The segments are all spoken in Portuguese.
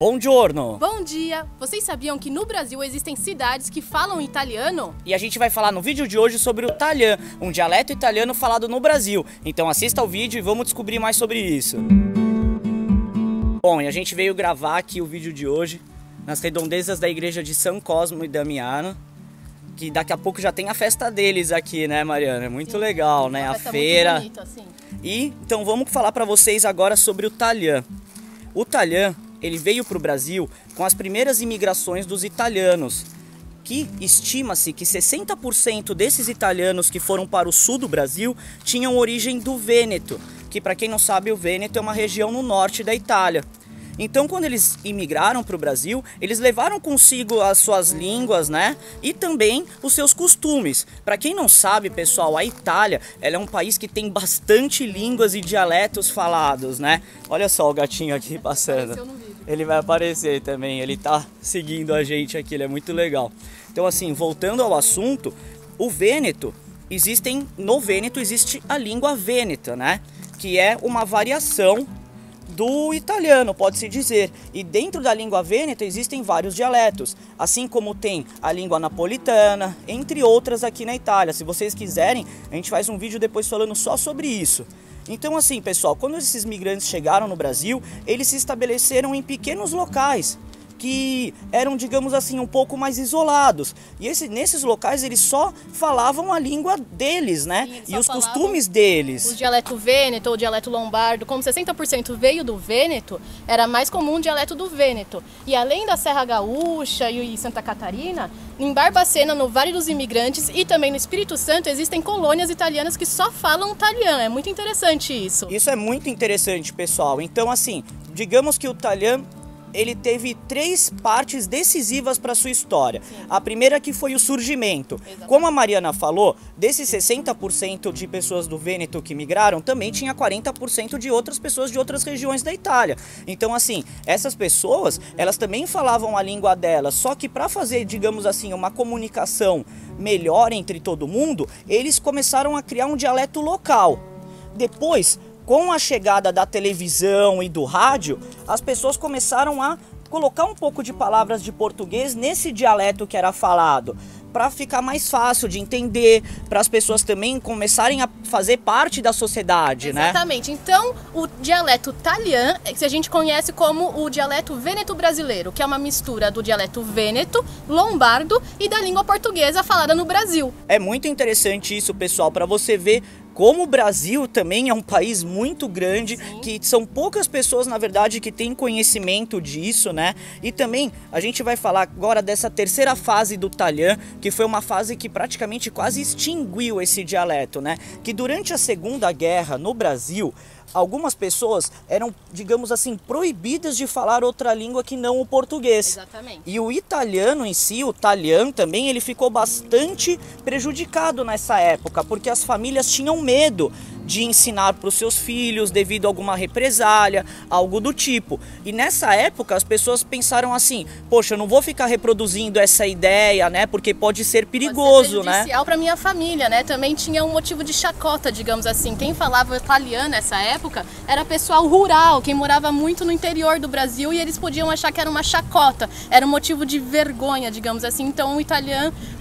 Buongiorno! Bom dia! Vocês sabiam que no Brasil existem cidades que falam italiano? E a gente vai falar no vídeo de hoje sobre o Talian, um dialeto italiano falado no Brasil. Então assista ao vídeo e vamos descobrir mais sobre isso. Bom, e a gente veio gravar aqui o vídeo de hoje nas redondezas da igreja de São Cosmo e Damiano, que daqui a pouco já tem a festa deles aqui, né, Mariana? É muito legal, né? A feira. Muito bonita, assim. E então vamos falar para vocês agora sobre o Talian. O Talian, ele veio para o Brasil com as primeiras imigrações dos italianos, que estima-se que 60% desses italianos que foram para o sul do Brasil tinham origem do Vêneto, que, para quem não sabe, o Vêneto é uma região no norte da Itália. Então, quando eles imigraram para o Brasil, eles levaram consigo as suas línguas, né? E também os seus costumes. Para quem não sabe, pessoal, a Itália, ela é um país que tem bastante línguas e dialetos falados, né? Olha só o gatinho aqui passando. Ele vai aparecer também, ele tá seguindo a gente aqui, ele é muito legal. Então, assim, voltando ao assunto, o Vêneto, no Vêneto existe a língua vêneta, né? Que é uma variação do italiano, pode-se dizer. E dentro da língua vêneta existem vários dialetos, assim como tem a língua napolitana, entre outras aqui na Itália. Se vocês quiserem, a gente faz um vídeo depois falando só sobre isso. Então, assim, pessoal, quando esses migrantes chegaram no Brasil, eles se estabeleceram em pequenos locais que eram, digamos assim, um pouco mais isolados. E nesses locais eles só falavam a língua deles, né? E os costumes deles. O dialeto vêneto ou dialeto lombardo, como 60% veio do Vêneto, era mais comum o dialeto do Vêneto. E além da Serra Gaúcha e Santa Catarina, em Barbacena, no Vale dos Imigrantes e também no Espírito Santo, existem colônias italianas que só falam italiano. É muito interessante isso. Isso é muito interessante, pessoal. Então, assim, digamos que o Talian, ele teve três partes decisivas para sua história. Sim. A primeira que foi o surgimento. Exatamente. Como a Mariana falou, desses 60% de pessoas do Vêneto que migraram, também tinha 40% de outras pessoas de outras regiões da Itália. Então, assim, essas pessoas, elas também falavam a língua delas, só que para fazer, digamos assim, uma comunicação melhor entre todo mundo, eles começaram a criar um dialeto local. Depois, com a chegada da televisão e do rádio, as pessoas começaram a colocar um pouco de palavras de português nesse dialeto que era falado, para ficar mais fácil de entender, para as pessoas também começarem a fazer parte da sociedade, né? Exatamente. Então, o dialeto Talian, que a gente conhece como o dialeto vêneto brasileiro, que é uma mistura do dialeto vêneto, lombardo e da língua portuguesa falada no Brasil. É muito interessante isso, pessoal, para você ver como o Brasil também é um país muito grande. Sim. Que são poucas pessoas, na verdade, que têm conhecimento disso, né? E também a gente vai falar agora dessa terceira fase do Talian, que foi uma fase que praticamente quase extinguiu esse dialeto, né? Que durante a Segunda Guerra no Brasil, algumas pessoas eram, digamos assim, proibidas de falar outra língua que não o português. Exatamente. E o italiano em si, o Talian também, ele ficou bastante prejudicado nessa época, porque as famílias tinham medo de ensinar para os seus filhos devido a alguma represália, algo do tipo. E nessa época as pessoas pensaram assim: poxa, eu não vou ficar reproduzindo essa ideia, né? Porque pode ser perigoso, pode ser prejudicial, né? Para minha família, né? Também tinha um motivo de chacota, digamos assim. Quem falava italiano nessa época era pessoal rural, quem morava muito no interior do Brasil, e eles podiam achar que era uma chacota, era um motivo de vergonha, digamos assim. Então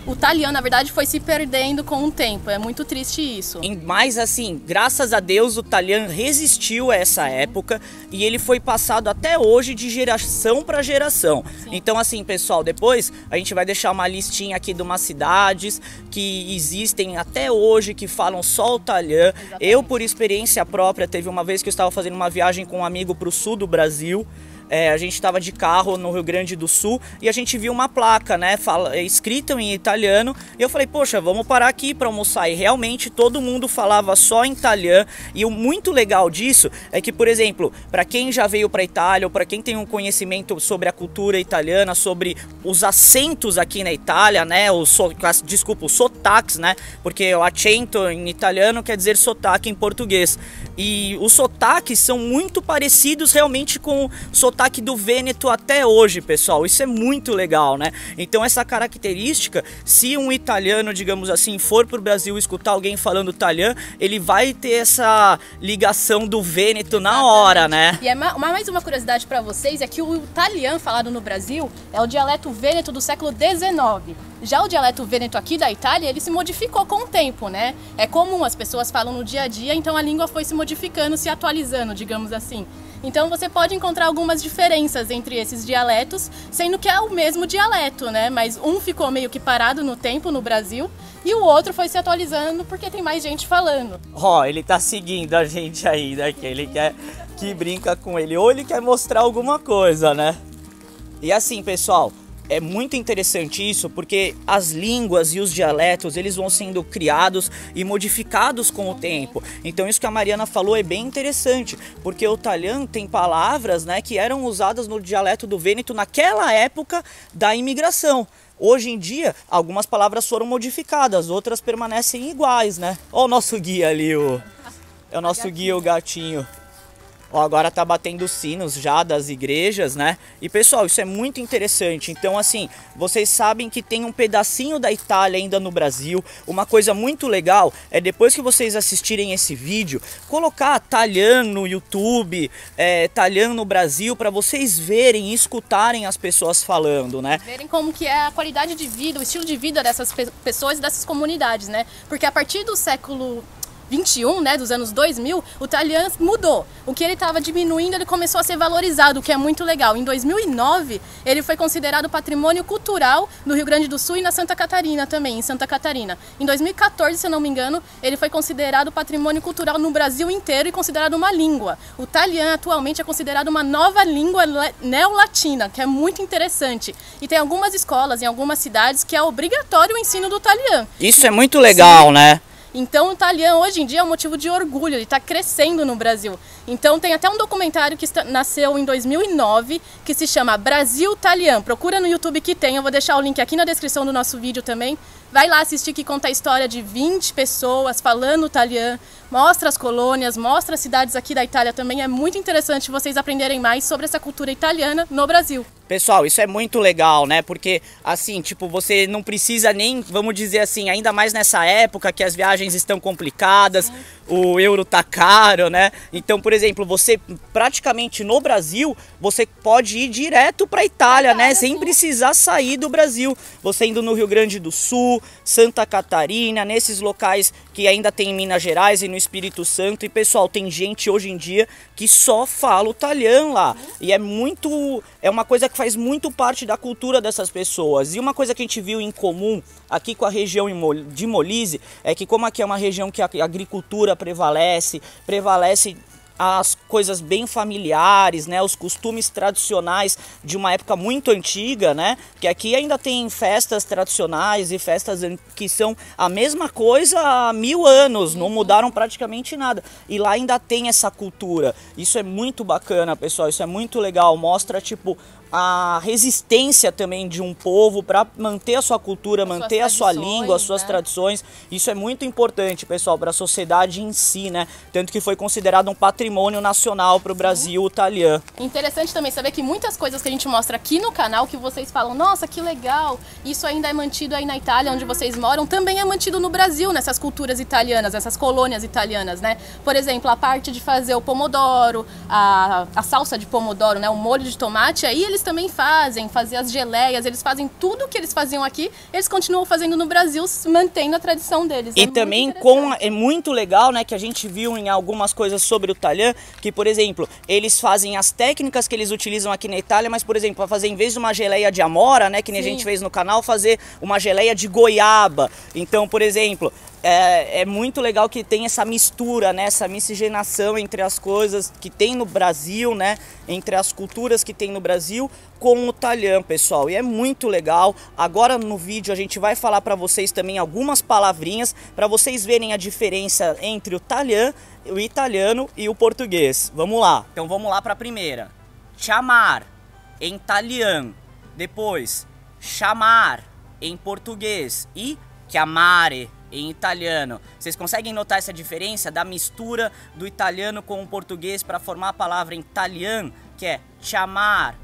o Talian, na verdade, foi se perdendo com o tempo. É muito triste isso. Mas assim, graças a Deus, o Talian resistiu a essa época e ele foi passado até hoje de geração para geração. Sim. Então, assim, pessoal, depois a gente vai deixar uma listinha aqui de umas cidades que existem até hoje que falam só o Talian. Exatamente. Eu, por experiência própria, teve uma vez que eu estava fazendo uma viagem com um amigo para o sul do Brasil. A gente estava de carro no Rio Grande do Sul e a gente viu uma placa, né, escrita em italiano, e eu falei, poxa, vamos parar aqui para almoçar. E realmente todo mundo falava só em italiano. E o muito legal disso é que, por exemplo, para quem já veio para a Itália ou para quem tem um conhecimento sobre a cultura italiana, sobre os acentos aqui na Itália, né, os sotaques, né, porque o accento em italiano quer dizer sotaque em português. E os sotaques são muito parecidos realmente com sotaques sotaque do Vêneto até hoje, pessoal. Isso é muito legal, né? Então essa característica, se um italiano, digamos assim, for pro Brasil escutar alguém falando italiano, ele vai ter essa ligação do Vêneto na hora, né? E mais uma curiosidade para vocês é que o italiano falado no Brasil é o dialeto vêneto do século XIX. Já o dialeto vêneto aqui da Itália, ele se modificou com o tempo, né? É comum, as pessoas falam no dia a dia, então a língua foi se modificando, se atualizando, digamos assim. Então você pode encontrar algumas diferenças entre esses dialetos, sendo que é o mesmo dialeto, né? Mas um ficou meio que parado no tempo no Brasil e o outro foi se atualizando porque tem mais gente falando. Ó, ele tá seguindo a gente aí, né? Que ele quer que brinca com ele, ou ele quer mostrar alguma coisa, né? E assim, pessoal, é muito interessante isso, porque as línguas e os dialetos, eles vão sendo criados e modificados com o tempo. Então isso que a Mariana falou é bem interessante, porque o italiano tem palavras, né, que eram usadas no dialeto do Vêneto naquela época da imigração. Hoje em dia, algumas palavras foram modificadas, outras permanecem iguais, né? Ó o nosso guia ali, é o nosso guia, o gatinho. Ó, agora tá batendo sinos já das igrejas, né? E pessoal, isso é muito interessante. Então assim, vocês sabem que tem um pedacinho da Itália ainda no Brasil. Uma coisa muito legal é, depois que vocês assistirem esse vídeo, colocar italiano no YouTube, italiano no Brasil, para vocês verem e escutarem as pessoas falando, né? Verem como que é a qualidade de vida, o estilo de vida dessas pessoas, dessas comunidades, né? Porque a partir do século 21, né, dos anos 2000, o italiano mudou. O que ele estava diminuindo, ele começou a ser valorizado, o que é muito legal. Em 2009, ele foi considerado patrimônio cultural no Rio Grande do Sul e na Santa Catarina também, em Santa Catarina. Em 2014, se eu não me engano, ele foi considerado patrimônio cultural no Brasil inteiro e considerado uma língua. O italiano atualmente é considerado uma nova língua neolatina, que é muito interessante. E tem algumas escolas em algumas cidades que é obrigatório o ensino do italiano. Isso é muito legal, né? Então o italiano hoje em dia é um motivo de orgulho, ele está crescendo no Brasil. Então tem até um documentário que nasceu em 2009, que se chama Brasil Italiano. Procura no YouTube que tem, eu vou deixar o link aqui na descrição do nosso vídeo também. Vai lá assistir, que conta a história de 20 pessoas falando italiano, mostra as colônias, mostra as cidades aqui da Itália também. É muito interessante vocês aprenderem mais sobre essa cultura italiana no Brasil. Pessoal, isso é muito legal, né? Porque, assim, tipo, você não precisa nem, vamos dizer assim, ainda mais nessa época que as viagens estão complicadas, o euro tá caro, né? Então, por exemplo, você praticamente no Brasil, você pode ir direto pra Itália, né? Sem precisar sair do Brasil. Você indo no Rio Grande do Sul, Santa Catarina, nesses locais que ainda tem em Minas Gerais e no Espírito Santo. E, pessoal, tem gente hoje em dia que só fala o italiano lá. E é uma coisa que faz muito parte da cultura dessas pessoas. E uma coisa que a gente viu em comum aqui com a região de Molise é que, como aqui é uma região que a agricultura prevalece as coisas bem familiares, né, os costumes tradicionais de uma época muito antiga, né, que aqui ainda tem festas tradicionais e festas que são a mesma coisa há 1000 anos, não mudaram praticamente nada, e lá ainda tem essa cultura. Isso é muito bacana, pessoal, isso é muito legal, mostra tipo a resistência também de um povo para manter a sua cultura, manter a sua língua, as suas tradições. Isso é muito importante, pessoal, para a sociedade em si, né? Tanto que foi considerado um patrimônio nacional para o Brasil italiano. Interessante também saber que muitas coisas que a gente mostra aqui no canal, que vocês falam, nossa, que legal, isso ainda é mantido aí na Itália, onde vocês moram, também é mantido no Brasil, nessas culturas italianas, essas colônias italianas, né? Por exemplo, a parte de fazer o pomodoro, a salsa de pomodoro, né? O molho de tomate, aí eles também fazer as geleias, eles fazem tudo o que eles faziam aqui, eles continuam fazendo no Brasil, mantendo a tradição deles. E também é muito legal, né, que a gente viu em algumas coisas sobre o italiano, que, por exemplo, eles fazem as técnicas que eles utilizam aqui na Itália, mas, por exemplo, para fazer, em vez de uma geleia de amora, né, que nem a gente fez no canal, fazer uma geleia de goiaba. Então, por exemplo, é muito legal que tem essa mistura, né, essa miscigenação entre as coisas que tem no Brasil, né, entre as culturas que tem no Brasil com o italiano, pessoal. E é muito legal. Agora no vídeo a gente vai falar para vocês também algumas palavrinhas para vocês verem a diferença entre o italiano e o português. Vamos lá. Então vamos lá para a primeira. Chamar em italiano, depois chamar em português e chiamare em italiano. Vocês conseguem notar essa diferença da mistura do italiano com o português para formar a palavra italiano, que é chamar.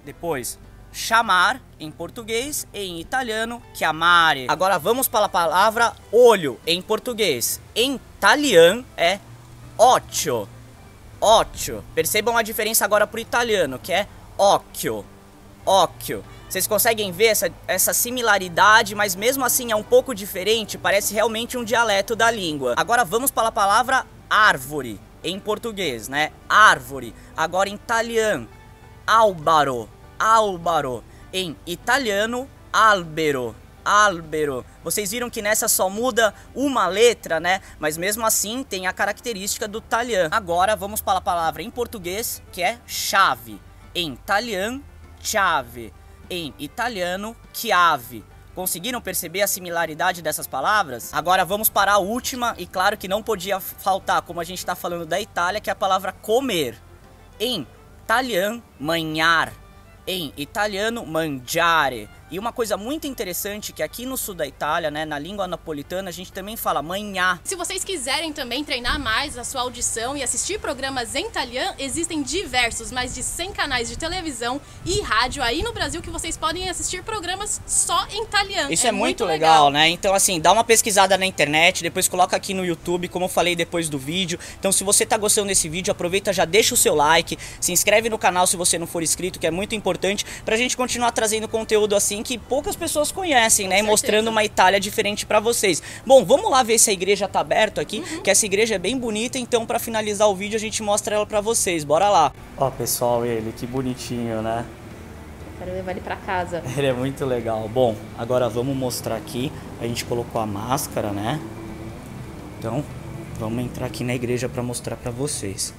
Depois, chamar em português e em italiano, chiamare. Agora vamos para a palavra olho em português. Em italiano é occhio. Occhio. Percebam a diferença agora para o italiano, que é occhio. Occhio. Vocês conseguem ver essa similaridade, mas mesmo assim é um pouco diferente, parece realmente um dialeto da língua. Agora vamos para a palavra árvore em português, né? Árvore. Agora em italiano, albaro. Albaro. Em italiano, albero. Albero. Vocês viram que nessa só muda uma letra, né? Mas mesmo assim tem a característica do italiano. Agora vamos para a palavra em português, que é chave. Em italiano, chave. Em italiano, chiave. Conseguiram perceber a similaridade dessas palavras? Agora vamos para a última, e claro que não podia faltar, como a gente está falando da Itália, que é a palavra comer. Em italiano, mangiar. Em italiano, mangiare. E uma coisa muito interessante que aqui no sul da Itália, né, na língua napolitana, a gente também fala manhã. Se vocês quiserem também treinar mais a sua audição e assistir programas em italiano, existem diversos, mais de 100 canais de televisão e rádio aí no Brasil que vocês podem assistir programas só em italiano. Isso é muito legal, né? Então assim, dá uma pesquisada na internet, depois coloca aqui no YouTube, como eu falei depois do vídeo. Então se você tá gostando desse vídeo, aproveita, já deixa o seu like, se inscreve no canal se você não for inscrito, que é muito importante pra gente continuar trazendo conteúdo assim que poucas pessoas conhecem, né? E mostrando uma Itália diferente pra vocês. Bom, vamos lá ver se a igreja tá aberta aqui, que essa igreja é bem bonita, então pra finalizar o vídeo a gente mostra ela pra vocês. Bora lá. Ó, pessoal, ele, que bonitinho, né? Quero levar ele pra casa. Ele é muito legal. Bom, agora vamos mostrar aqui. A gente colocou a máscara, né? Então, vamos entrar aqui na igreja pra mostrar pra vocês.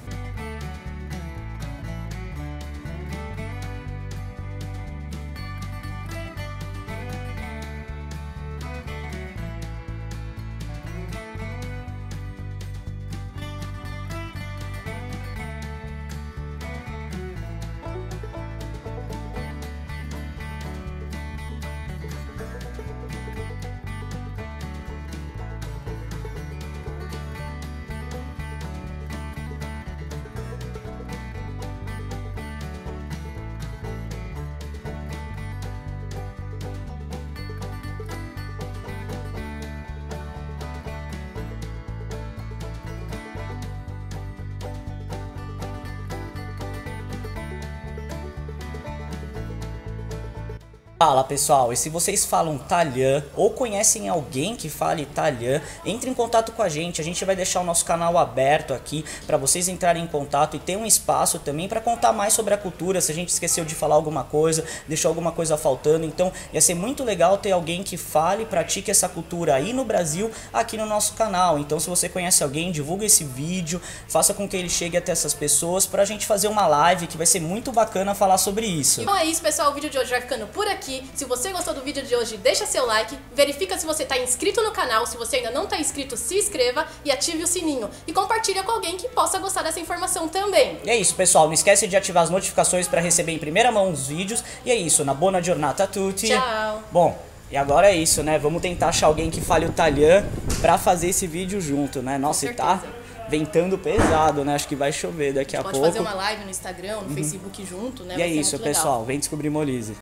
Fala pessoal, e se vocês falam italiano ou conhecem alguém que fale italiano, entre em contato com a gente vai deixar o nosso canal aberto aqui para vocês entrarem em contato e ter um espaço também para contar mais sobre a cultura, se a gente esqueceu de falar alguma coisa, deixou alguma coisa faltando, então ia ser muito legal ter alguém que fale e pratique essa cultura aí no Brasil, aqui no nosso canal. Então se você conhece alguém, divulga esse vídeo, faça com que ele chegue até essas pessoas pra gente fazer uma live que vai ser muito bacana falar sobre isso. Então é isso pessoal, o vídeo de hoje vai ficando por aqui. Se você gostou do vídeo de hoje, deixa seu like, verifica se você está inscrito no canal, se você ainda não está inscrito, se inscreva e ative o sininho. E compartilha com alguém que possa gostar dessa informação também. E é isso pessoal, não esquece de ativar as notificações para receber em primeira mão os vídeos. E é isso, na buona giornata a tutti. Tchau. Bom, e agora é isso, né? Vamos tentar achar alguém que fale o italiano para fazer esse vídeo junto, né? Nossa, e tá ventando pesado, né? Acho que vai chover daqui a pouco. Pode fazer uma live no Instagram, no Facebook junto, né? E é isso, pessoal. Vem descobrir Molise.